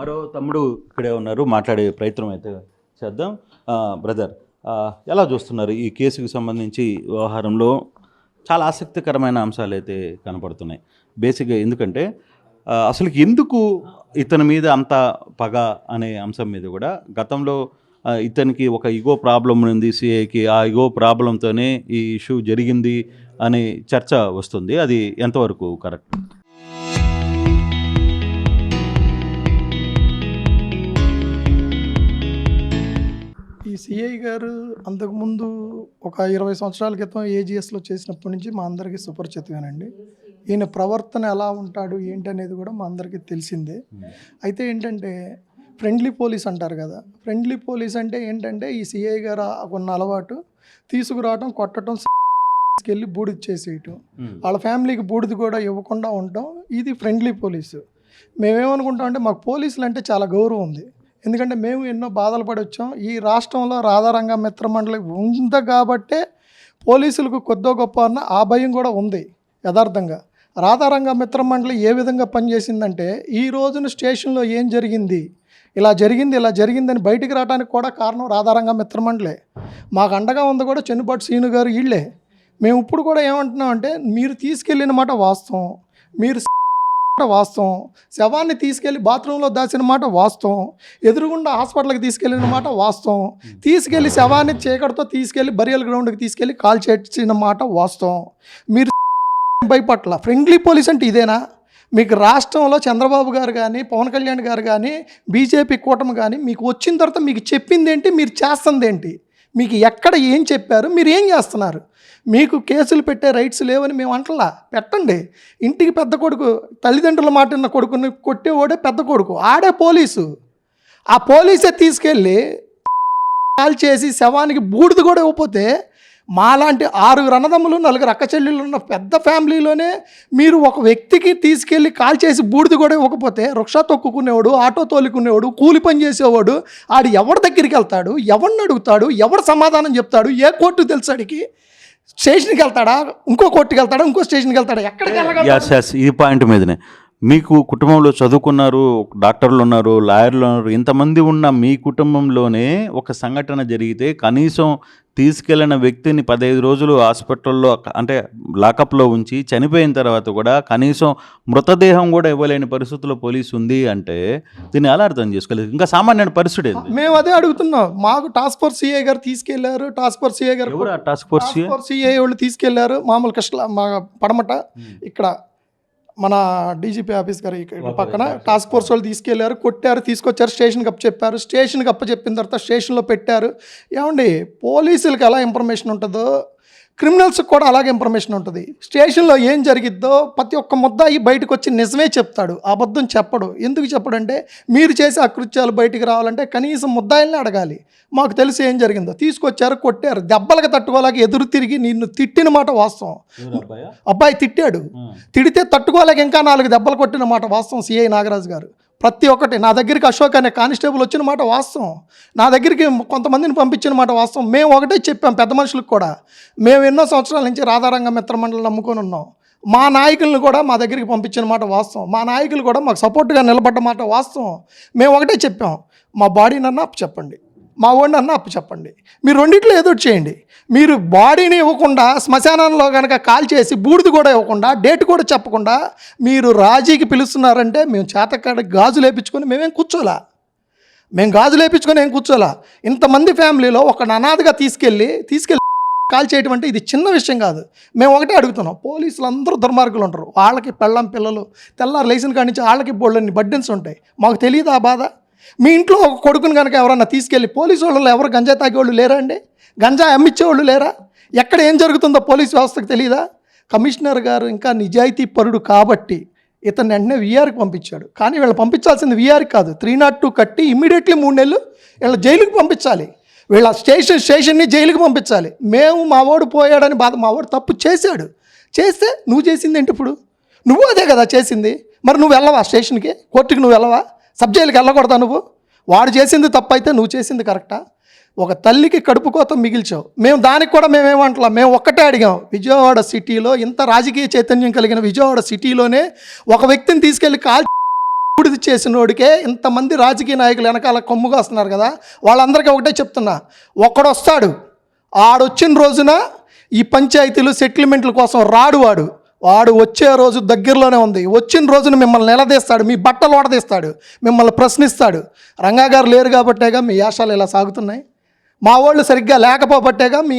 మరో తమ్ముడు ఇక్కడే ఉన్నారు, మాట్లాడే ప్రయత్నం అయితే చేద్దాం. బ్రదర్, ఎలా చూస్తున్నారు ఈ కేసుకు సంబంధించి? వ్యవహారంలో చాలా ఆసక్తికరమైన అంశాలు అయితే కనపడుతున్నాయి. బేసిక్గా ఎందుకంటే అసలు ఎందుకు ఇతని మీద అంత పగ అనే అంశం మీద కూడా గతంలో ఇతనికి ఒక ఇగో ప్రాబ్లం ఉంది సిఐకి, ఆ ఇగో ప్రాబ్లంతోనే ఈ ఇష్యూ జరిగింది అనే చర్చ వస్తుంది. అది ఎంతవరకు కరెక్ట్? ఈ సిఐ గారు అంతకుముందు ఒక 20 సంవత్సరాల క్రితం ఏజీఎస్లో చేసినప్పటి నుంచి మా అందరికీ సుపరిచితమేనండి. ఈయన ప్రవర్తన ఎలా ఉంటాడు ఏంటి అనేది కూడా మా అందరికీ తెలిసిందే. అయితే ఏంటంటే ఫ్రెండ్లీ పోలీస్ అంటారు కదా, ఫ్రెండ్లీ పోలీస్ అంటే ఏంటంటే ఈ సిఐ గారు ఉన్న అలవాటు తీసుకురావటం, కొట్టడం, తీసుకెళ్ళి బూడిద చేసేయటం, వాళ్ళ ఫ్యామిలీకి బూడిద కూడా ఇవ్వకుండా ఉండటం, ఇది ఫ్రెండ్లీ పోలీసు. మేమేమనుకుంటాం అంటే మాకు పోలీసులు అంటే చాలా గౌరవం ఉంది. ఎందుకంటే మేము ఎన్నో బాధలు పడి వచ్చాం. ఈ రాష్ట్రంలో రాధారంగ మిత్రమండలి ఉంది కాబట్టే పోలీసులకు కొద్దో గొప్ప అన్న ఆ భయం కూడా ఉంది. యథార్థంగా రాధారంగ మిత్రమండలి ఏ విధంగా పనిచేసిందంటే ఈ రోజున స్టేషన్లో ఏం జరిగింది, ఇలా జరిగిందని బయటికి రావడానికి కూడా కారణం రాధారంగ మిత్రమండలే. మాకు అండగా ఉంది కూడా చెన్నుపాటి శ్రీను గారు, వీళ్ళే. మేము ఇప్పుడు కూడా ఏమంటున్నాం అంటే మీరు తీసుకెళ్ళిన మాట వాస్తవం, మీరు వాస్తవం, శవాన్ని తీసుకెళ్ళి బాత్రూంలో దాచిన మాట వాస్తవం, ఎదురుగుండా హాస్పిటల్కి తీసుకెళ్ళిన మాట వాస్తవం, తీసుకెళ్ళి శవాన్ని చీకటితో తీసుకెళ్ళి బరియల్ గ్రౌండ్కి తీసుకెళ్ళి కాల్ చేసిన మాట వాస్తవం. మీరు భయపట్ల ఫ్రెండ్లీ పోలీస్ అంటే ఇదేనా? మీకు రాష్ట్రంలో చంద్రబాబు గారు కానీ, పవన్ కళ్యాణ్ గారు కానీ, బీజేపీ కూటమి కానీ మీకు వచ్చిన తర్వాత మీకు చెప్పింది ఏంటి, మీరు చేస్తుంది ఏంటి, మీకు ఎక్కడ ఏం చెప్పారు, మీరు ఏం చేస్తున్నారు? మీకు కేసులు పెట్టే రైట్స్ లేవని మేము అంటలా, పెట్టండి. ఇంటికి పెద్ద కొడుకు, తల్లిదండ్రుల మాట ఉన్న కొడుకుని కొట్టేవాడే పెద్ద కొడుకు, ఆడే పోలీసు. ఆ పోలీసే తీసుకెళ్ళి కాల్ చేసి శవానికి బూడిద కూడా ఇవ్వకపోతే మాలాంటి 6 అన్నదమ్ములు 4 అక్క చెల్లెళ్ళు ఉన్న పెద్ద ఫ్యామిలీలోనే మీరు ఒక వ్యక్తికి తీసుకెళ్ళి కాల్ చేసి బూడిద కూడా ఇవ్వకపోతే రిక్షా తొక్కుకునేవాడు, ఆటో తోలుకునేవాడు, కూలి పని చేసేవాడు, ఆడు ఎవరి దగ్గరికి వెళ్తాడు, ఎవరిని అడుగుతాడు, ఎవరు సమాధానం చెప్తాడు, ఏ కోర్టు తెలుసాడికి? స్టేషన్కి వెళ్తాడా, ఇంకో కోర్టుకి వెళ్తాడా, ఇంకో స్టేషన్కి వెళ్తాడా, ఎక్కడికి వెళ్ళగలడు? ఈ పాయింట్ మీదనే మీకు కుటుంబంలో చదువుకున్నారు, డాక్టర్లు ఉన్నారు, లాయర్లు ఉన్నారు, ఇంతమంది ఉన్న మీ కుటుంబంలోనే ఒక సంఘటన జరిగితే కనీసం తీసుకెళ్లిన వ్యక్తిని 15 రోజులు హాస్పిటల్లో అంటే లాకప్లో ఉంచి చనిపోయిన తర్వాత కూడా కనీసం మృతదేహం కూడా ఇవ్వలేని పరిస్థితుల్లో పోలీసు ఉంది అంటే దీన్ని ఎలా అర్థం చేసుకోలేదు? ఇంకా సామాన్య పరిస్థితి మేము అదే అడుగుతున్నాం. మాకు టాస్క్ ఫోర్స్ సిఐ గారు తీసుకెళ్లారు, టాస్క్ ఫోర్స్ సిఐ గారు టాస్క్ ఫోర్స్ సిఐ వాళ్ళు తీసుకెళ్లారు. మామూలు మా పడమట ఇక్కడ మన డీజీపీ ఆఫీస్ గారు పక్కన టాస్క్ ఫోర్స్ వాళ్ళు తీసుకెళ్లారు, కొట్టారు, తీసుకొచ్చారు, స్టేషన్కి చెప్పారు. స్టేషన్కి చెప్పిన తర్వాత స్టేషన్లో పెట్టారు. ఏమండి, పోలీసులకు ఎలా ఇన్ఫర్మేషన్ ఉంటుందో క్రిమినల్స్కి కూడా అలాగే ఇన్ఫర్మేషన్ ఉంటుంది. స్టేషన్లో ఏం జరిగిద్దో ప్రతి ఒక్క ముద్దాయి బయటకు వచ్చి నిజమే చెప్తాడు, అబద్ధం చెప్పడు. ఎందుకు చెప్పడంటే మీరు చేసే అకృత్యాలు బయటికి రావాలంటే కనీసం ముద్దాయిల్ని అడగాలి. మాకు తెలిసి ఏం జరిగిందో, తీసుకొచ్చారు, కొట్టారు, దెబ్బలకు తట్టుకోలేక ఎదురు తిరిగి నిన్ను తిట్టిన మాట వాస్తవం. అబ్బాయి తిట్టాడు, తిడితే తట్టుకోలేక ఇంకా 4 దెబ్బలు కొట్టిన మాట వాస్తవం. సిఐ నాగరాజు గారు ప్రతి ఒక్కటి, నా దగ్గరికి అశోక్ అనే కానిస్టేబుల్ వచ్చిన మాట వాస్తవం, నా దగ్గరికి కొంతమందిని పంపించిన మాట వాస్తవం. మేము ఒకటే చెప్పాం పెద్ద మనుషులకు కూడా, మేము ఎన్నో సంవత్సరాల నుంచి రాధారంగ మిత్రమండలి నమ్ముకొని ఉన్నాం. మా నాయకులను కూడా మా దగ్గరికి పంపించిన మాట వాస్తవం, మా నాయకులు కూడా మాకు సపోర్ట్గా నిలబడ్డ మాట వాస్తవం. మేము ఒకటే చెప్పాం, మా బాడీని అన్న అప్పు చెప్పండి, మా వాడిని అన్న అప్పు చెప్పండి, మీరు రెండిట్లో ఏదో చేయండి. మీరు బాడీని ఇవ్వకుండా శ్మశానంలో కనుక కాల్ చేసి బూడిద కూడా ఇవ్వకుండా డేట్ కూడా చెప్పకుండా మీరు రాజీకి పిలుస్తున్నారంటే మేము చేతకాడ గాజులు వేయించుకొని మేమేం కూర్చోలా, మేము గాజులు వేయించుకొని ఏం కూర్చోలా. ఇంతమంది ఫ్యామిలీలో ఒక అనాథగా తీసుకెళ్ళి కాల్ చేయటం అంటే ఇది చిన్న విషయం కాదు. మేము ఒకటే అడుగుతున్నాం, పోలీసులు అందరూ దుర్మార్గులు ఉంటారు, వాళ్ళకి పెళ్ళం పిల్లలు తెల్లారు లేచిన కాడి నుంచి వాళ్ళకి బోళ్ళని బర్డెన్స్ ఉంటాయి. మాకు తెలియదు ఆ బాధ. మీ ఇంట్లో ఒక కొడుకుని కనుక ఎవరన్నా తీసుకెళ్ళి, పోలీసు వాళ్ళు ఎవరు గంజాయి తాగేవాళ్ళు లేరా అండి, గంజాయి అమ్మించేవాళ్ళు లేరా? ఎక్కడ ఏం జరుగుతుందో పోలీసు వ్యవస్థకు తెలియదా? కమిషనర్ గారు ఇంకా నిజాయితీ పరుడు కాబట్టి ఇతన్ని వెంటనే వీఆర్కి పంపించాడు. కానీ వీళ్ళు పంపించాల్సింది వీఆర్కి కాదు, 302 కట్టి ఇమ్మీడియట్లీ 3 నెలలు వీళ్ళ జైలుకి పంపించాలి, వీళ్ళ స్టేషన్ని జైలుకి పంపించాలి. మేము మా వాడు పోయాడని బాధ, మా వాడు తప్పు చేశాడు, చేస్తే నువ్వు చేసింది ఏంటి? ఇప్పుడు నువ్వు అదే కదా చేసింది, మరి నువ్వు వెళ్ళవా స్టేషన్కి, కోర్టుకి నువ్వు వెళ్ళవా, సబ్ జైలుకి వెళ్ళకూడదా? నువ్వు వాడు చేసింది తప్పు అయితే నువ్వు చేసింది కరెక్టా? ఒక తల్లికి కడుపు కోత మిగిల్చావు. మేము దానికి కూడా మేమేమంటలా, మేము ఒక్కటే అడిగాం, విజయవాడ సిటీలో ఇంత రాజకీయ చైతన్యం కలిగిన విజయవాడ సిటీలోనే ఒక వ్యక్తిని తీసుకెళ్ళి కాల్ బూడిద చేసినోడికే ఇంతమంది రాజకీయ నాయకులు వెనకాల కొమ్ముగా వస్తున్నారు కదా, వాళ్ళందరికీ ఒకటే చెప్తున్నా, ఒక్కడొస్తాడు, ఆడొచ్చిన రోజున ఈ పంచాయతీలు సెటిల్మెంట్ల కోసం రాడు వాడు వచ్చే రోజు దగ్గరలోనే ఉంది. వచ్చిన రోజున మిమ్మల్ని నిలదీస్తాడు, మీ బట్టలు ఓడదీస్తాడు, మిమ్మల్ని ప్రశ్నిస్తాడు. రంగా గారు లేరు కాబట్టేగా మీ యాశాలు ఇలా సాగుతున్నాయి, మా వాళ్ళు సరిగ్గా లేకపోబట్టేగా మీ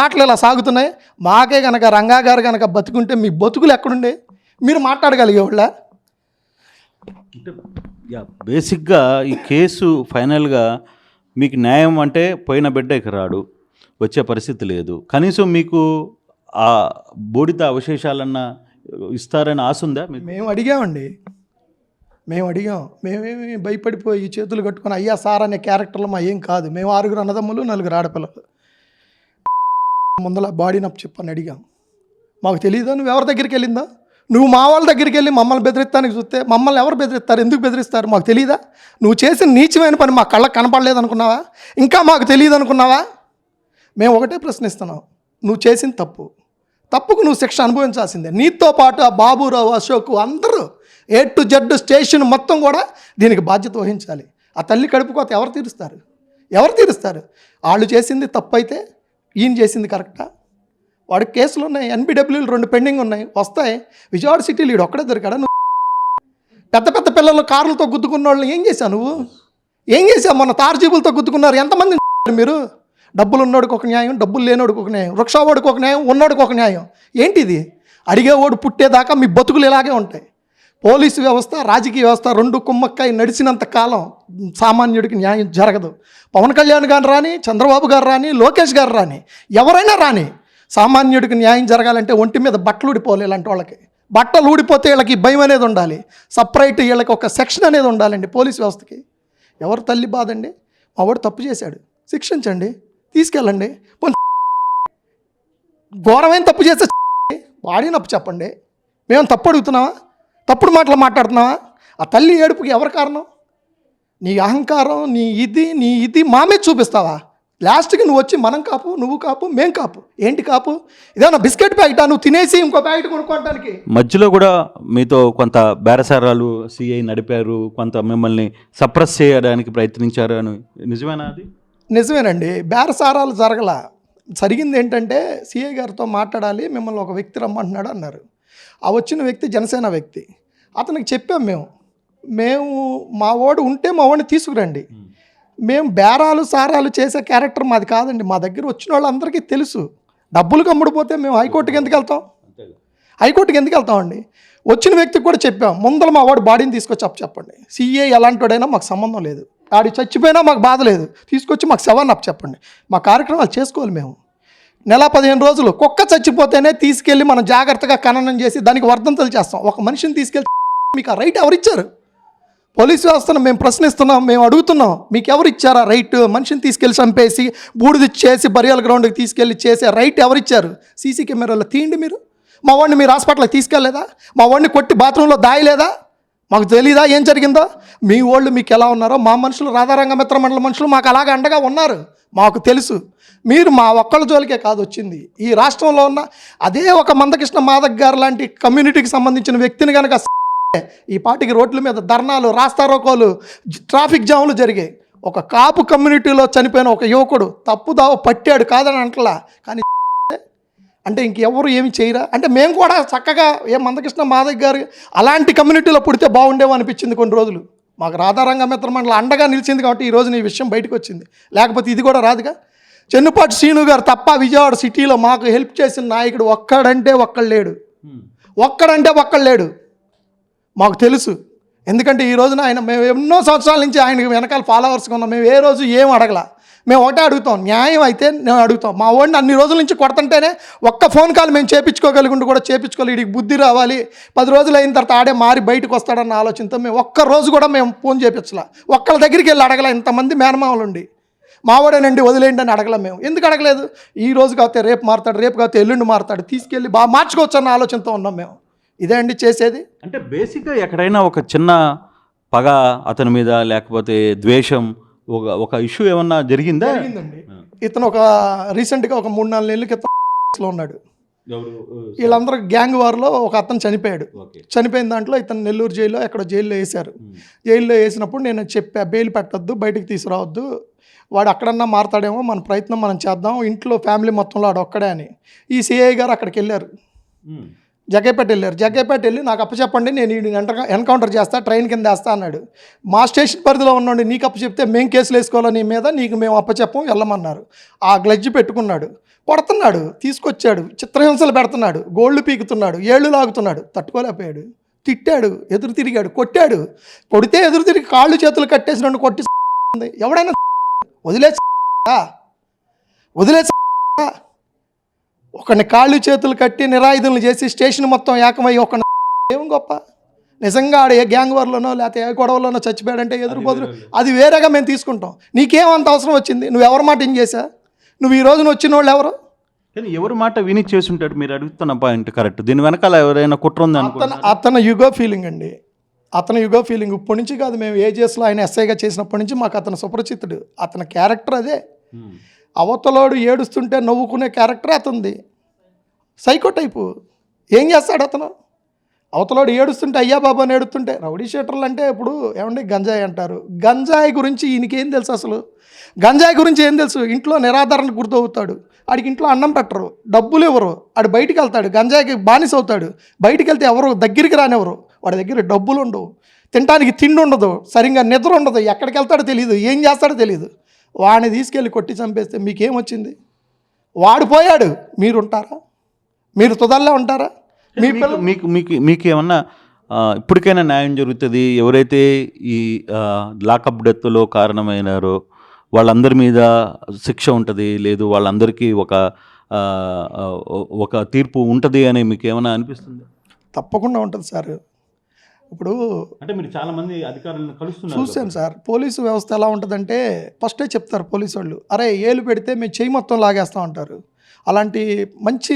ఆటలు ఇలా సాగుతున్నాయి. మాకే కనుక రంగా గారు కనుక బతుకుంటే మీ బతుకులు ఎక్కడుండే మీరు మాట్లాడగలిగేవాళ్ళ? అంటే బేసిక్గా ఈ కేసు ఫైనల్గా మీకు న్యాయం అంటే పోయిన బిడ్డ ఇక రాడు, వచ్చే పరిస్థితి లేదు. కనీసం మీకు ఆ బూడిద అవశేషాలన్నా ఇస్తారని ఆశ ఉందా మీకు? మేము అడిగాం, మేమేమి భయపడిపోయి చేతులు కట్టుకొని అయ్యా సార్ అనే క్యారెక్టర్లు మా ఏం కాదు. మేము 6 అన్నదమ్ములు 4 ఆడపిల్లలు. ముందల బాడీ నప్పు చెప్పని అడిగాం. మాకు తెలియదా నువ్వు ఎవరి దగ్గరికి వెళ్ళిందా? నువ్వు మా వాళ్ళ దగ్గరికి వెళ్ళి మమ్మల్ని బెదిరిస్తానికి చూస్తే మమ్మల్ని ఎవరు బెదిరిస్తారు, ఎందుకు బెదిరిస్తారు మాకు తెలియదా? నువ్వు చేసిన నీచమైన పని మా కళ్ళకు కనపడలేదు అనుకున్నావా? ఇంకా మాకు తెలియదు అనుకున్నావా? మేము ఒకటే ప్రశ్నిస్తున్నాం, నువ్వు చేసిన తప్పుకు నువ్వు శిక్ష అనుభవించాల్సిందే. నీతో పాటు ఆ బాబురావు, అశోక్ అందరూ A to Z స్టేషన్ మొత్తం కూడా దీనికి బాధ్యత వహించాలి. ఆ తల్లి కడుపుకోత ఎవరు తీరుస్తారు? వాళ్ళు చేసింది తప్పు అయితే ఈయన చేసింది కరెక్టా? వాడికి కేసులు ఉన్నాయి, NBWలు 2 పెండింగ్ ఉన్నాయి, వస్తాయి. విజయవాడ సిటీలో వీడు ఒక్కడే దొరికాడా? నువ్వు పెద్ద పిల్లలు కార్లతో గుద్దుకున్న వాళ్ళని ఏం చేశావు నువ్వు? ఏం చేశావు? మొన్న తార్జీబులతో గుద్దుకున్నారు ఎంతమంది మీరు? డబ్బులు ఉన్నోడికి ఒక న్యాయం, డబ్బులు లేనోడికి ఒక న్యాయం, రిక్షావాడికి ఒక న్యాయం, ఉన్నోడికి ఒక న్యాయం. ఏంటిది? అడిగేవాడు పుట్టేదాకా మీ బతుకులు ఇలాగే ఉంటాయి. పోలీసు వ్యవస్థ, రాజకీయ వ్యవస్థ 2 కుమ్మక్కాయ నడిచినంత కాలం సామాన్యుడికి న్యాయం జరగదు. పవన్ కళ్యాణ్ గారు రాని, చంద్రబాబు గారు రాని, లోకేష్ గారు రాని, ఎవరైనా రాని, సామాన్యుడికి న్యాయం జరగాలంటే ఒంటి మీద బట్టలు ఊడిపోవాలి. ఇలాంటి వాళ్ళకి బట్టలు ఊడిపోతే వీళ్ళకి భయం అనేది ఉండాలి, సపరేట్ వీళ్ళకి ఒక సెక్షన్ అనేది ఉండాలండి పోలీసు వ్యవస్థకి. ఎవరు తల్లి బాధండి? మా వాడు తప్పు చేశాడు, శిక్షించండి, తీసుకెళ్ళండి. ఘోరమైన తప్పు చేస్తే వాడి నప్పు చెప్పండి. మేము తప్పు అడుగుతున్నావా? తప్పుడు మాటలు మాట్లాడుతున్నావా? ఆ తల్లి ఏడుపుకి ఎవరు కారణం? నీ అహంకారం, నీ ఇది మా మీద చూపిస్తావా? లాస్ట్కి నువ్వు వచ్చి మనం కాపు, నువ్వు కాపు, మేం కాపు. ఏంటి కాపు? ఇదేమన్నా బిస్కెట్ ప్యాకెటా నువ్వు తినేసి ఇంకో ప్యాకెట్ కొనుక్కోవడానికి? మధ్యలో కూడా మీతో కొంత బేరసారాలు సిఐ నడిపారు, కొంత మిమ్మల్ని సప్రెస్ చేయడానికి ప్రయత్నించారు అని నిజమేనా? అది నిజమేనండి. బేరసారాలు జరిగింది ఏంటంటే సిఐ గారితో మాట్లాడాలి, మిమ్మల్ని ఒక వ్యక్తి రమ్మంటున్నాడు అన్నారు. ఆ వచ్చిన వ్యక్తి జనసేన వ్యక్తి. అతనికి చెప్పాం మేము మా వాడు ఉంటే మా వాడిని తీసుకురండి. మేము బేరాలు సారాలు చేసే క్యారెక్టర్ మాది కాదండి. మా దగ్గర వచ్చిన వాళ్ళందరికీ తెలుసు. డబ్బులు కమ్ముడిపోతే మేము హైకోర్టుకి ఎందుకు వెళ్తామండి? వచ్చిన వ్యక్తికి కూడా చెప్పాం, ముందర మా వాడు బాడీని తీసుకొచ్చి చెప్పండి. సిఏ ఎలాంటి వాడైనా మాకు సంబంధం లేదు, ఆడి చచ్చిపోయినా మాకు బాధ లేదు, తీసుకొచ్చి మాకు శవాన్ని చెప్పండి. మా కార్యక్రమాలు చేసుకోవాలి. మేము 15 రోజులు కుక్క చచ్చిపోతేనే తీసుకెళ్ళి మనం జాగ్రత్తగా ఖననం చేసి దానికి వర్ధంతులు చేస్తాం. ఒక మనిషిని తీసుకెళ్ళి మీకు ఆ రైట్ ఎవరిచ్చారు? పోలీసు వ్యవస్థను మేము ప్రశ్నిస్తున్నాం, మేము అడుగుతున్నాం, మీకు ఎవరు ఇచ్చారా రైట్? మనిషిని తీసుకెళ్ళి చంపేసి బూడిది చేసి బరియల్ గ్రౌండ్కి తీసుకెళ్ళి చేసే రైట్ ఎవరిచ్చారు? సీసీ కెమెరాలో తీయండి. మా వాడిని మీరు హాస్పిటల్కి తీసుకెళ్ళలేదా? మా వాడిని కొట్టి బాత్రూంలో దాయలేదా? మాకు తెలీదా ఏం జరిగిందో? మీ వాళ్ళు మీకు ఎలా ఉన్నారో మా మనుషులు, రాధారంగ మిత్ర మండల మనుషులు మాకు అలాగే అండగా ఉన్నారు, మాకు తెలుసు. మీరు మా ఒక్కళ్ళ జోలికే కాదు వచ్చింది, ఈ రాష్ట్రంలో ఉన్న అదే ఒక మందకృష్ణ మాదక్ గారు లాంటి కమ్యూనిటీకి సంబంధించిన వ్యక్తిని కనుక ఈ పార్టీకి రోడ్ల మీద ధర్నాలు, రాస్తారోకోలు, ట్రాఫిక్ జాములు జరిగాయి. ఒక కాపు కమ్యూనిటీలో చనిపోయిన ఒక యువకుడు తప్పుదావ పట్టాడు, కాదని అంటలా. కానీ అంటే ఇంకెవరు ఏమి చేయరా? అంటే మేము కూడా చక్కగా మందకృష్ణ మాదక్ గారు అలాంటి కమ్యూనిటీలో పుడితే బాగుండేవో అనిపించింది కొన్ని రోజులు. మాకు రాధారంగ మిత్ర మండలి అండగా నిలిచింది కాబట్టి ఈరోజు ఈ విషయం బయటకు వచ్చింది, లేకపోతే ఇది కూడా రాదుగా. చెన్నుపాటి శ్రీను గారు తప్ప విజయవాడ సిటీలో మాకు హెల్ప్ చేసిన నాయకుడు ఒక్కడంటే ఒక్కడు లేడు, మాకు తెలుసు. ఎందుకంటే ఈ రోజున మేము ఎన్నో సంవత్సరాల నుంచి ఆయన వెనకాల ఫాలోవర్స్గా ఉన్నాం. మేము ఏ రోజు ఏం అడగల. మేము ఒకటే అడుగుతాం, న్యాయం అయితే నేను అడుగుతాం. మా వాడిని అన్ని రోజుల నుంచి కొడుతుంటేనే ఒక్క ఫోన్ కాల్ మేము చేయించుకోగలిగి కూడా చేయించుకోవాలి. వీడికి బుద్ధి రావాలి, 10 రోజులు అయిన తర్వాత ఆడే మారి బయటకు వస్తాడన్న ఆలోచనతో మేము ఒక్క రోజు కూడా మేము ఫోన్ చేయించలా. ఒక్కళ్ళ దగ్గరికి వెళ్ళి అడగల. ఇంతమంది మేనమామలు ఉండి మావాడేనండి వదిలేయండి అని అడగలేం. మేము ఎందుకు అడగలేదు? ఈ రోజు కాకపోతే రేపు మారుతాడు, రేపు కాకపోతే ఎల్లుండి మారుతాడు, తీసుకెళ్ళి బాగా మార్చుకోవచ్చు అన్న ఆలోచనతో ఉన్నాం మేము. ఇదే అండి చేసేది. అంటే బేసిక్గా ఎక్కడైనా ఒక చిన్న పగ అతని మీద, లేకపోతే ద్వేషం, ఒక ఇష్యూ ఏమన్నా జరిగిందా? జరిగిందండి. ఇతను ఒక రీసెంట్గా ఒక 3-4 నెలల క్రితం ఉన్నాడు. వీళ్ళందరూ గ్యాంగ్ వార్లో ఒక అతను చనిపోయాడు. ఓకే. చనిపోయిన దాంట్లో ఇతను నెల్లూరు జైల్లో ఎక్కడో జైల్లో వేశారు. జైల్లో వేసినప్పుడు నేను చెప్పా, బెయిల్ పెట్టొద్దు, బయటికి తీసుకురావద్దు, వాడు అక్కడన్నా మారతాడేమో, మన ప్రయత్నం మనం చేద్దాం, ఇంట్లో ఫ్యామిలీ మొత్తంలో వాడు ఒక్కడే అని. ఈ సిఐ గారు అక్కడికి వెళ్ళారు, జగ్గైపేట వెళ్ళారు. జగ్గైపేట వెళ్ళి నాకు అప్పచెప్పండి, నేను ఈ ఎన్కౌంటర్ చేస్తా, ట్రైన్ కింద వేస్తా అన్నాడు. మా స్టేషన్ పరిధిలో ఉన్నాడు, నీకు అప్పచెప్తే మేము కేసులు వేసుకోవాలి నీ మీద, నీకు మేము అప్పచెప్పం, వెళ్ళమన్నారు. ఆ గ్లడ్జ్ పెట్టుకున్నాడు, కొడుతున్నాడు, తీసుకొచ్చాడు, చిత్రహింసలు పెడుతున్నాడు, గోళ్ళు పీకుతున్నాడు, ఏళ్ళు లాగుతున్నాడు, తట్టుకోలేకపోయాడు, తిట్టాడు, ఎదురు తిరిగాడు, కొట్టాడు. కొడితే ఎదురు తిరిగి కాళ్ళు చేతులు కట్టేసి నన్ను కొట్టి ఎవడైనా వదిలేసి ఒకడిని కాళ్ళు చేతులు కట్టి నిరాయుధులను చేసి స్టేషన్ మొత్తం ఏకమై ఒక ఏం గొప్ప. నిజంగా ఆడ ఏ గ్యాంగ్ వార్లోనో లేకపోతే ఏ గొడవలోనో చచ్చిపోయాడంటే ఎదురు బదులు అది వేరేగా మేము తీసుకుంటాం. నీకేమంత అవసరం వచ్చింది? నువ్వు ఎవరి మాట ఏం చేశా? నువ్వు ఈ రోజున వచ్చిన వాళ్ళు ఎవరు? కానీ ఎవరి మాట విని చేసి ఉంటాడు. మీరు అడుగుతున్న పాయింట్ కరెక్ట్. దీని వెనకాల ఎవరైనా కుట్ర ఉంది అతను యుగో ఫీలింగ్ అండి, అతను యుగో ఫీలింగ్. ఇప్పటి నుంచి కాదు, మేము ఏజెస్లో ఆయన ఎస్ఐగా చేసినప్పటి నుంచి మాకు అతను సుపరిచితుడు. అతని క్యారెక్టర్ అదే. అవతలోడు ఏడుస్తుంటే నవ్వుకునే క్యారెక్టర్ అతనిది. Psycho type. ఏం చేస్తాడు అతను? అవతలోడు ఏడుస్తుంటే అయ్యా బాబా అని ఏడుస్తుంటే, రౌడీ షీటర్లు అంటే ఇప్పుడు ఏమండి గంజాయి అంటారు. గంజాయి గురించి ఈయనకేం తెలుసు అసలు? గంజాయి గురించి ఏం తెలుసు? ఇంట్లో నిరాధారణకు గుర్తవుతాడు, ఆడికి ఇంట్లో అన్నం పెట్టరు, డబ్బులు ఇవ్వరు, ఆడు బయటికి వెళ్తాడు, గంజాయికి బానిస అవుతాడు. బయటికి వెళ్తే ఎవరు దగ్గరికి రానివ్వరు, వాడి దగ్గర డబ్బులు ఉండవు, తినడానికి తిండి ఉండదు, సరిగ్గా నిద్ర ఉండదు, ఎక్కడికి వెళ్తాడో తెలియదు, ఏం చేస్తాడో తెలియదు. వాడిని తీసుకెళ్ళి కొట్టి చంపేస్తే మీకేమొచ్చింది? వాడు పోయాడు, మీరు ఉంటారా? మీరు తుదల్లా ఉంటారా? మీ మీకు ఏమన్నా ఇప్పటికైనా న్యాయం జరుగుతుంది? ఎవరైతే ఈ లాకప్ డెత్లో కారణమైనారో వాళ్ళందరి మీద శిక్ష ఉంటుంది, లేదు వాళ్ళందరికీ ఒక తీర్పు ఉంటుంది అని మీకు ఏమైనా అనిపిస్తుంది? తప్పకుండా ఉంటుంది సార్. ఇప్పుడు అంటే మీరు చాలామంది అధికారులను కలుస్తున్నారు. చూశాను సార్. పోలీసు వ్యవస్థ ఎలా ఉంటుందంటే ఫస్టే చెప్తారు పోలీసు వాళ్ళు, అరే ఏలు పెడితే మేము చెయ్యి మొత్తం లాగేస్తాం అంటారు. అలాంటి మంచి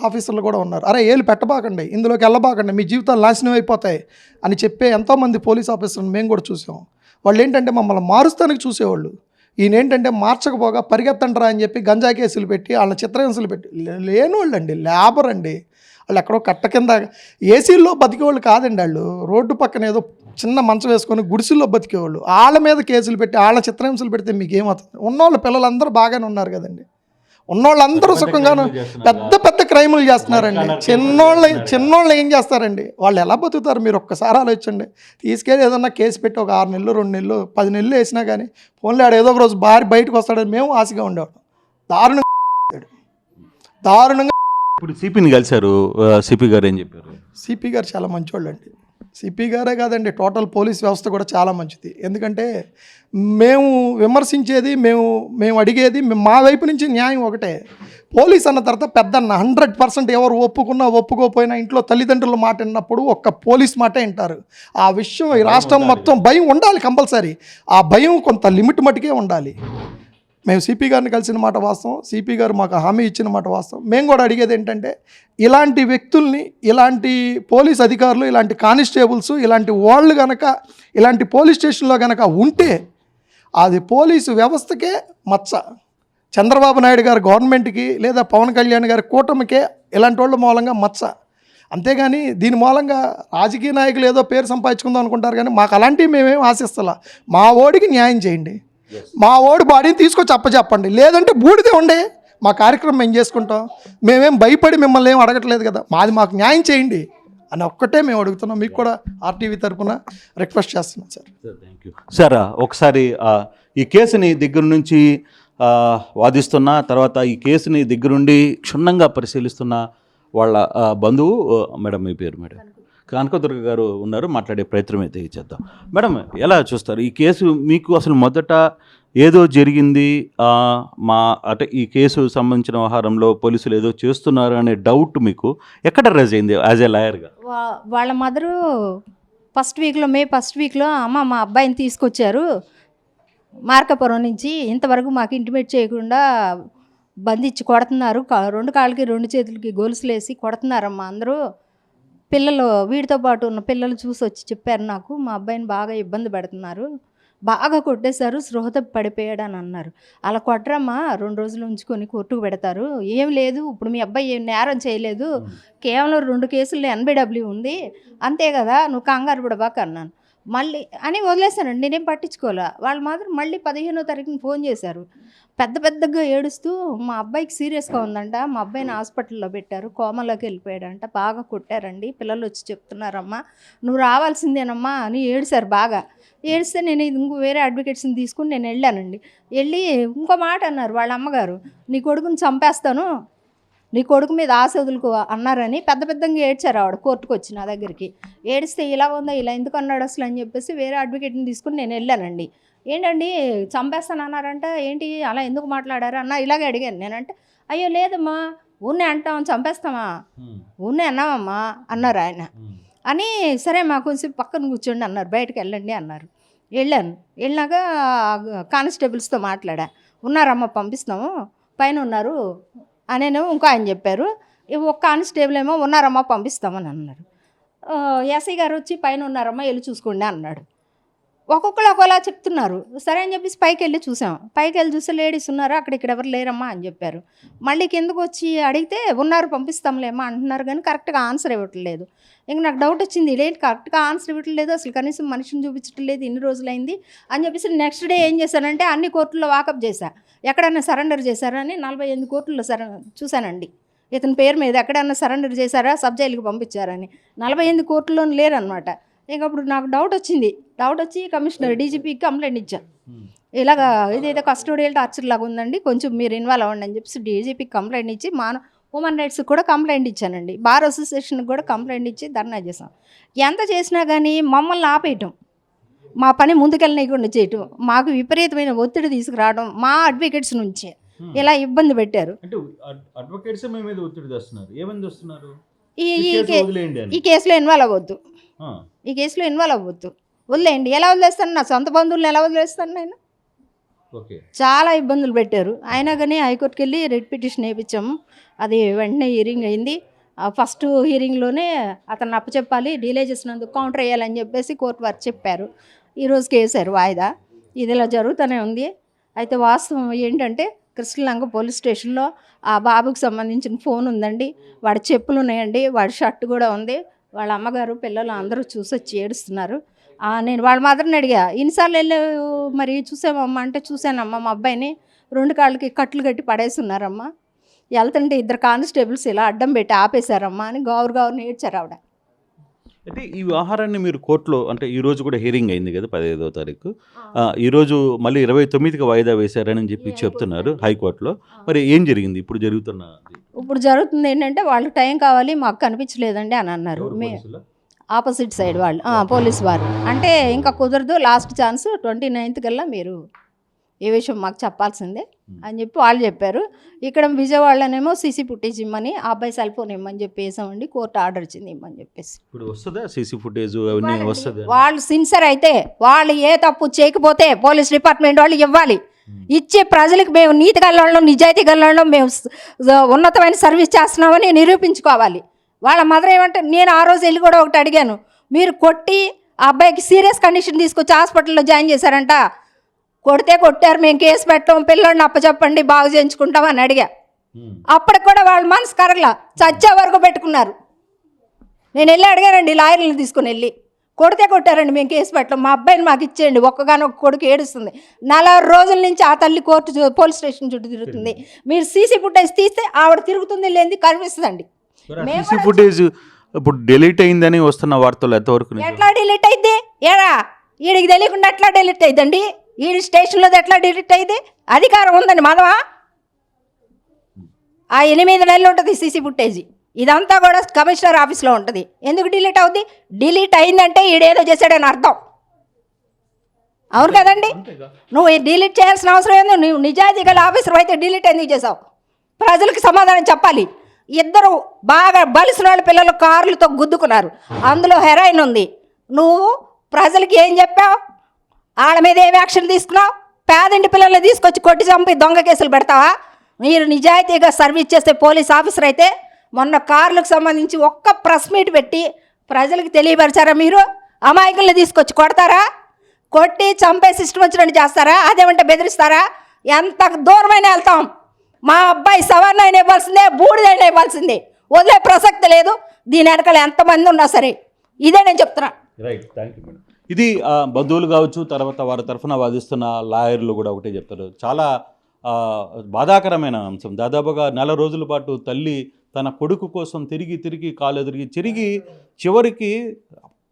ఆఫీసర్లు కూడా ఉన్నారు. అరే ఏలు పెట్టబాకండి, ఇందులోకి వెళ్ళబాకండి, మీ జీవితాలు నాశనం అయిపోతాయి అని చెప్పే ఎంతోమంది పోలీస్ ఆఫీసర్లు మేము కూడా చూసాం. వాళ్ళు ఏంటంటే మమ్మల్ని మారుస్తానికి చూసేవాళ్ళు. ఈయన ఏంటంటే మార్చకపోగా పరిగెత్తంటారా అని చెప్పి గంజా కేసులు పెట్టి వాళ్ళ చిత్రహింసలు పెట్టి లేనివాళ్ళు అండి, లేబర్ అండి. వాళ్ళు ఎక్కడో కట్ట కింద ఏసీల్లో బతికేవాళ్ళు కాదండి. వాళ్ళు రోడ్డు పక్కన ఏదో చిన్న మంచం వేసుకొని గుడిసెల్లో బతికేవాళ్ళు. వాళ్ళ మీద కేసులు పెట్టి వాళ్ళ చిత్రహింసలు పెడితే మీకు ఏమవుతుంది? ఉన్నోళ్ళు పిల్లలందరూ బాగానే ఉన్నారు కదండి. ఉన్నోళ్ళందరూ సుఖంగాను పెద్ద పెద్ద క్రైములు చేస్తున్నారండి. చిన్నోళ్ళు ఏం చేస్తారండి? వాళ్ళు ఎలా బతుకుతారు? మీరు ఒక్కసారి ఆలోచించండి. తీసుకెళ్ళి ఏదన్నా కేసు పెట్టి ఒక 6 నెలలు 2 నెలలు 10 నెలలు వేసినా కానీ ఫోన్లో ఆడు ఏదో ఒక రోజు బయటకు వస్తాడని మేము ఆశగా ఉండేవాళ్ళం. దారుణంగా. ఇప్పుడు సిపిని కలిశారు, సిపి గారు ఏం చెప్పారు? సిపి గారు చాలా మంచివాళ్ళు అండి. సిపి గారే కాదండి, టోటల్ పోలీస్ వ్యవస్థ కూడా చాలా మంచిది. ఎందుకంటే మేము విమర్శించేది, మేము అడిగేది మా వైపు నుంచి న్యాయం ఒకటే. పోలీస్ అన్న తర్వాత పెద్దన్న 100% ఎవరు ఒప్పుకున్నా ఒప్పుకోపోయినా ఇంట్లో తల్లిదండ్రుల మాట విన్నప్పుడు ఒక్క పోలీస్ మాటే వింటారు. ఆ విషయం ఈ రాష్ట్రం మొత్తం భయం ఉండాలి కంపల్సరీ. ఆ భయం కొంత లిమిట్ మటుకే ఉండాలి. మేము సిపి గారిని కలిసిన మాట వాస్తవం, సిపి గారు మాకు హామీ ఇచ్చిన మాట వాస్తవం. మేము కూడా అడిగేది ఏంటంటే ఇలాంటి వ్యక్తుల్ని, ఇలాంటి పోలీస్ అధికారులు, ఇలాంటి కానిస్టేబుల్స్, ఇలాంటి వాళ్ళు కనుక ఇలాంటి పోలీస్ స్టేషన్లో కనుక ఉంటే అది పోలీసు వ్యవస్థకే మచ్చ. చంద్రబాబు నాయుడు గారు గవర్నమెంట్కి లేదా పవన్ కళ్యాణ్ గారి కూటమికే ఇలాంటి వాళ్ళ మూలంగా మచ్చ. అంతేగాని దీని మూలంగా రాజకీయ నాయకులు ఏదో పేరు సంపాదించుకుందాం అనుకుంటారు, కానీ మాకు అలాంటివి మేమేం ఆశిస్తలా. మా ఓడికి న్యాయం చేయండి, మా ఓడి బాడీని తీసుకొచ్చి అప్పచెప్పండి, లేదంటే బూడిదే ఉండే మా కార్యక్రమం మేము చేసుకుంటాం. మేమేం భయపడి మిమ్మల్ని ఏం అడగట్లేదు కదా, మాకు న్యాయం చేయండి అని ఒక్కటే మేము అడుగుతున్నాం. మీకు కూడా ఆర్టీవీ తరఫున రిక్వెస్ట్ చేస్తున్నాం సార్. Thank you sir. ఒకసారి ఈ కేసుని దగ్గర నుంచి వాదిస్తున్న తర్వాత ఈ కేసుని దగ్గరుండి క్షుణ్ణంగా పరిశీలిస్తున్న వాళ్ళ బంధువు మేడం, మీ పేరు? మేడం కనకదుర్గ గారు ఉన్నారు, మాట్లాడే ప్రయత్నం అయితే చేద్దాం. మేడం, ఎలా చూస్తారు ఈ కేసు? మీకు అసలు మొదట ఏదో జరిగింది, అంటే ఈ కేసు సంబంధించిన వ్యవహారంలో పోలీసులు ఏదో చేస్తున్నారు అనే డౌట్ మీకు ఎక్కడ రైజ్ అయింది యాజ్ ఏ లాయర్గా? వాళ్ళ మదరు మే ఫస్ట్ వీక్లో అమ్మ మా అబ్బాయిని తీసుకొచ్చారు మార్కాపురం నుంచి, ఇంతవరకు మాకు ఇంటిమేట్ చేయకుండా బంధించి కొడుతున్నారు, 2 కాళ్ళకి 2 చేతులకి గొలుసులేసి కొడుతున్నారమ్మా అందరూ. పిల్లలు వీడితో పాటు ఉన్న పిల్లలు చూసి వచ్చి చెప్పారు నాకు, మా అబ్బాయిని బాగా ఇబ్బంది పెడుతున్నారు, బాగా కొట్టేశారు, స్పృహ తప్పి పడిపోయాడు అని అన్నారు. అలా కొట్టరమ్మా, 2 రోజులు ఉంచుకొని కోర్టుకు పెడతారు. ఏం లేదు, ఇప్పుడు మీ అబ్బాయి ఏం నేరం చేయలేదు, కేవలం 2 కేసుల్లో NBW ఉంది, అంతే కదా, నువ్వు కంగారు పడబాక అన్నాను. మళ్ళీ అని వదిలేశానండి, నేనేం పట్టించుకోలే. వాళ్ళు మాత్రం మళ్ళీ 15వ తారీఖున ఫోన్ చేశారు, పెద్దగా ఏడుస్తూ, మా అబ్బాయికి సీరియస్గా ఉందంట, మా అబ్బాయిని హాస్పిటల్లో పెట్టారు, కోమలోకి వెళ్ళిపోయాడంట, బాగా కొట్టారండి, పిల్లలు వచ్చి చెప్తున్నారమ్మా, నువ్వు రావాల్సిందేనమ్మా అని ఏడిశారు బాగా. ఏడిస్తే నేను ఇంకో వేరే అడ్వకేట్స్ని తీసుకుని నేను వెళ్ళానండి. వెళ్ళి ఇంకో మాట అన్నారు వాళ్ళ అమ్మగారు, నీ కొడుకుని చంపేస్తాను, నీ కొడుకు మీద ఆశ వదులుకో అన్నారని పెద్దగా ఏడ్చారు ఆవిడ. కోర్టుకు వచ్చి నా దగ్గరికి ఏడిస్తే, ఇలా ఉందా, ఇలా ఎందుకు అన్నాడు అసలు అని చెప్పేసి వేరే అడ్వకేట్ని తీసుకుని నేను వెళ్ళానండి. ఏంటండి చంపేస్తాను అన్నారంట, ఏంటి అలా ఎందుకు మాట్లాడారు అన్న, ఇలాగే అడిగాను నేనంటే, అయ్యో లేదమ్మా, ఊరినే అంటాం, చంపేస్తామా, ఊరినే అన్నామమ్మా అన్నారు ఆయన. అని సరే మా కొంచెం పక్కన కూర్చోండి అన్నారు, బయటకు వెళ్ళండి అన్నారు. వెళ్ళాక కానిస్టేబుల్స్తో మాట్లాడా, ఉన్నారమ్మా పంపిస్తాము, పైన ఉన్నారు అనేనేమో ఇంకో ఆయన చెప్పారు. ఒక కానిస్టేబుల్ ఏమో ఉన్నారమ్మా పంపిస్తామని అన్నారు. ఎస్ఐ గారు వచ్చి పైన ఉన్నారమ్మా వెళ్ళి చూసుకోండి అన్నాడు. ఒక్కొక్కరు ఒకలా చెప్తున్నారు. సరే అని చెప్పేసి పైకి వెళ్ళి చూసాం. పైకి వెళ్ళి చూస్తే లేడీస్ ఉన్నారు, అక్కడ ఇక్కడ ఎవరు లేరమ్మా అని చెప్పారు. మళ్ళీ కిందకు వచ్చి అడిగితే ఉన్నారు పంపిస్తాంలేమ్మా అంటున్నారు, కానీ కరెక్ట్గా ఆన్సర్ ఇవ్వట్లేదు. ఇంక నాకు డౌట్ వచ్చింది, ఇదేంటి కరెక్ట్గా ఆన్సర్ ఇవ్వట్లేదు, అసలు కనీసం మనిషిని చూపించట్లేదు, ఇన్ని రోజులైంది అని చెప్పేసి నెక్స్ట్ డే ఏం చేశానంటే అన్ని కోర్టుల్లో వాకప్ చేశా, ఎక్కడన్నా సరెండర్ చేశారా అని 48 కోర్టుల్లో చూశానండి. ఇతని పేరు మీద ఎక్కడన్నా సరెండర్ చేశారా, సబ్ జైలుకి పంపించారని 48 కోర్టుల్లోనూ లేరనమాట. ఇంకప్పుడు నాకు డౌట్ వచ్చి కమిషనర్ డీజీపీకి కంప్లైంట్ ఇచ్చాను, ఇలాగా ఇదేదో కస్టోడియల్ టార్చర్ లాగా ఉందండి, కొంచెం మీరు ఇన్వాల్వ్ అవ్వండి అని చెప్పేసి డీజీపీకి కంప్లైంట్ ఇచ్చి హ్యూమన్ రైట్స్కి కూడా కంప్లైంట్ ఇచ్చానండి, బార్ అసోసియేషన్కి కూడా కంప్లైంట్ ఇచ్చి ధర్నా చేసాం. ఎంత చేసినా కానీ మమ్మల్ని ఆపేయటం, మా పని ముందుకెళ్ళనీయకుండా చేయటం, మాకు విపరీతమైన ఒత్తిడి తీసుకురావడం మా అడ్వకేట్స్ నుంచి ఇలా ఇబ్బంది పెట్టారు. అంటే అడ్వకేట్స్ మీ మీద ఒత్తిడి తెస్తున్నారు, ఏమని తెస్తున్నారు? ఈ కేసులో ఇన్వాల్వ్ అవ్వద్దు, ఈ కేసులో ఇన్వాల్వ్ అవ్వద్దు, వదిలేయండి. ఎలా వదిలేస్తాను, నా సొంత బంధువులను ఎలా వదిలేస్తాను నేను? చాలా ఇబ్బందులు పెట్టారు. అయినా కానీ హైకోర్టుకి వెళ్ళి రిట్ పిటిషన్ వేయించాము, అది వెంటనే హియరింగ్ అయింది. ఫస్ట్ హియరింగ్లోనే అతను అప్పచెప్పాలి, డిలే చేసినందుకు కౌంటర్ వేయాలని చెప్పేసి కోర్టు వారు చెప్పారు. ఈరోజుకి వేశారు వాయిదా. ఇది ఇలా జరుగుతూనే ఉంది. అయితే వాస్తవం ఏంటంటే కృష్ణలంక పోలీస్ స్టేషన్లో ఆ బాబుకి సంబంధించిన ఫోన్ ఉందండి, వాడి చెప్పులు ఉన్నాయండి, వాడి షర్ట్ కూడా ఉంది, వాళ్ళ అమ్మగారు పిల్లలు అందరూ చూసి వచ్చి ఏడుస్తున్నారు. నేను వాళ్ళ మదర్ని అడిగా, ఇన్నిసార్లు వెళ్ళి మరి చూసామమ్మా అంటే, చూశానమ్మా, మా అబ్బాయిని 2 కాళ్ళకి కట్లు కట్టి పడేస్తున్నారమ్మా, వెళ్తుంటే 2 కానిస్టేబుల్స్ ఇలా అడ్డం పెట్టి ఆపేశారమ్మా అని గౌరవని ఏడ్చారు ఆవిడ. అంటే ఈ వ్యవహారాన్ని మీరు కోర్టులో, అంటే ఈరోజు కూడా హియరింగ్ అయింది కదా 15వ తారీఖు, ఈరోజు మళ్ళీ 29కి వాయిదా వేశారని చెప్పి చెప్తున్నారు హైకోర్టులో. మరి ఏం జరిగింది ఇప్పుడు జరుగుతుంది ఏంటంటే, వాళ్ళు టైం కావాలి, మాకు కనిపించలేదండి అని అన్నారు. ఆపోజిట్ సైడ్ వాళ్ళు, పోలీస్ వారు. అంటే ఇంకా కుదరదు, లాస్ట్ ఛాన్స్ 29th కల్లా మీరు ఏ విషయం మాకు చెప్పాల్సిందే అని చెప్పి వాళ్ళు చెప్పారు. ఇక్కడ విజయవాడలోనేమో సీసీ ఫుటేజ్ ఇమ్మని, ఆ అబ్బాయి సెల్ ఫోన్ ఇమ్మని చెప్పి వేసామండి, కోర్టు ఆర్డర్ ఇచ్చింది ఇమ్మని చెప్పేసి. ఇప్పుడు వస్తుందా సీసీ ఫుటేజ్ అవన్నీ వస్తుంది? వాళ్ళు సిన్సియర్ అయితే, వాళ్ళు ఏ తప్పు చేయకపోతే పోలీస్ డిపార్ట్మెంట్ వాళ్ళు ఇవ్వాలి, ఇచ్చే ప్రజలకు మేము నీతి గల్లలో నిజాయితీ గల్లలో మేము ఉన్నతమైన సర్వీస్ చేస్తున్నామని నిరూపించుకోవాలి. వాళ్ళ మదర్ ఏమంటే, నేను ఆ రోజు వెళ్ళి కూడా ఒకటి అడిగాను, మీరు కొట్టి ఆ అబ్బాయికి సీరియస్ కండిషన్ తీసుకొచ్చి హాస్పిటల్లో జాయిన్ చేశారంట, కొట్టారు, మేము కేసు పెట్టాం, పిల్లల్ని అప్పచెప్పండి, బాగు చేయించుకుంటాం అని అడిగా. అప్పటికి కూడా వాళ్ళ మనసు కరగల, చచ్చే వరకు పెట్టుకున్నారు. నేను వెళ్ళి అడిగానండి లాయర్లను తీసుకుని వెళ్ళి, కొట్టారండి, మేము కేసు పెట్టాం, మా అబ్బాయిని మాకు ఇచ్చేయండి, ఒక్కగానొక్క కొడుకు ఏడుస్తుంది, 40 రోజుల నుంచి ఆ తల్లి కోర్టు పోలీస్ స్టేషన్ చుట్టూ తిరుగుతుంది, మీరు సీసీ ఫుటేజ్ తీస్తే ఆవిడ తిరుగుతుంది లేని కనిపిస్తుందండి. సీసీ ఫుటేజ్ ఇప్పుడు డిలీట్ అయిందని వస్తున్న వార్తలు ఎంతవరకు? ఎట్లా డిలీట్ అయింది? ఏరా వీడికి తెలియకుండా ఎట్లా డిలీట్ అయిందండి? వీడి స్టేషన్లో ఎట్లా డిలీట్ అయింది? అధికారం ఉందండి మదవా? ఆ 8 నెలలు ఉంటుంది సీసీ ఫుటేజ్, ఇదంతా కూడా కమిషనర్ ఆఫీస్లో ఉంటుంది. ఎందుకు డిలీట్ అవుద్ది? డిలీట్ అయిందంటే ఈడేదో చేశాడని అర్థం, అవును కదండి? నువ్వు డిలీట్ చేయాల్సిన అవసరం ఏంది? నువ్వు నిజాయితీ గల ఆఫీసర్ అయితే డిలీట్ ఎందుకు చేసావు? ప్రజలకు సమాధానం చెప్పాలి. 2 బాగా బలిసిన వాళ్ళ పిల్లలు కార్లతో గుద్దుకున్నారు, అందులో హెరాయిన్ ఉంది. నువ్వు ప్రజలకి ఏం చెప్పావు? వాళ్ళ మీద ఏం యాక్షన్ తీసుకున్నావు? పేదింటి పిల్లల్ని తీసుకొచ్చి కొట్టి చంపి దొంగ కేసులు పెడతావా? మీరు నిజాయితీగా సర్వీస్ చేసే పోలీస్ ఆఫీసర్ అయితే మొన్న కార్లకు సంబంధించి ఒక్క ప్రెస్ మీట్ పెట్టి ప్రజలకు తెలియపరిచారా? మీరు అమాయకుల్ని తీసుకొచ్చి కొడతారా? కొట్టి చంపేసి ఇష్టం వచ్చినట్టు చేస్తారా? అదేమంటే బెదిరిస్తారా? ఎంత దూరమైనా వెళ్తాం. మా అబ్బాయి సవర్ణైనా ఇవ్వాల్సిందే, బూడిదైనా ఇవ్వాల్సిందే, వదిలే ప్రసక్తి లేదు. దీని వెనకాల ఎంతమంది ఉన్నా సరే ఇదే నేను చెప్తున్నా. Right, thank you madam. ఇది బంధువులు కావచ్చు, తర్వాత వారి తరఫున వాదిస్తున్న లాయర్లు కూడా ఒకటే చెప్తారు. చాలా బాధాకరమైన అంశం. దాదాపుగా 4 రోజుల పాటు తల్లి తన కొడుకు కోసం తిరిగి కాలు తిరిగి చివరికి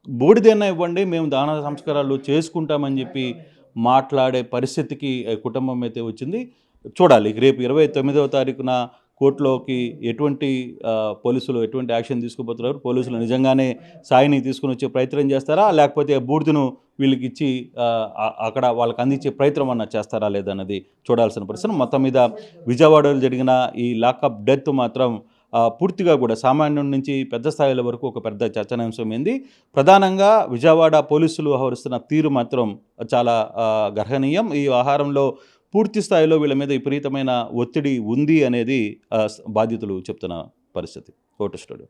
బూడిదైనా ఇవ్వండి, మేము దాన సంస్కారాలు చేసుకుంటామని చెప్పి మాట్లాడే పరిస్థితికి కుటుంబం అయితే వచ్చింది. చూడాలి రేపు 29వ తారీఖున కోర్టులోకి పోలీసులు ఎటువంటి యాక్షన్ తీసుకుపోతున్నారు. పోలీసులు నిజంగానే సాయిని తీసుకుని వచ్చే ప్రయత్నం చేస్తారా, లేకపోతే బూడిదను వీళ్ళకి ఇచ్చి అక్కడ వాళ్ళకి అందించే ప్రయత్నం అన్న చేస్తారా లేదన్నది చూడాల్సిన పరిస్థితి. మొత్తం మీద విజయవాడలో జరిగిన ఈ లాకప్ డెత్ మాత్రం పూర్తిగా కూడా సామాన్యుడి నుంచి పెద్ద స్థాయిల వరకు ఒక పెద్ద చర్చనాంశమైంది. ప్రధానంగా విజయవాడ పోలీసులు వ్యవహరిస్తున్న తీరు మాత్రం చాలా గర్హనీయం. ఈ వ్యవహారంలో పూర్తి స్థాయిలో వీళ్ళ మీద విపరీతమైన ఒత్తిడి ఉంది అనేది బాధితులు చెప్తున్న పరిస్థితి. Photo studio.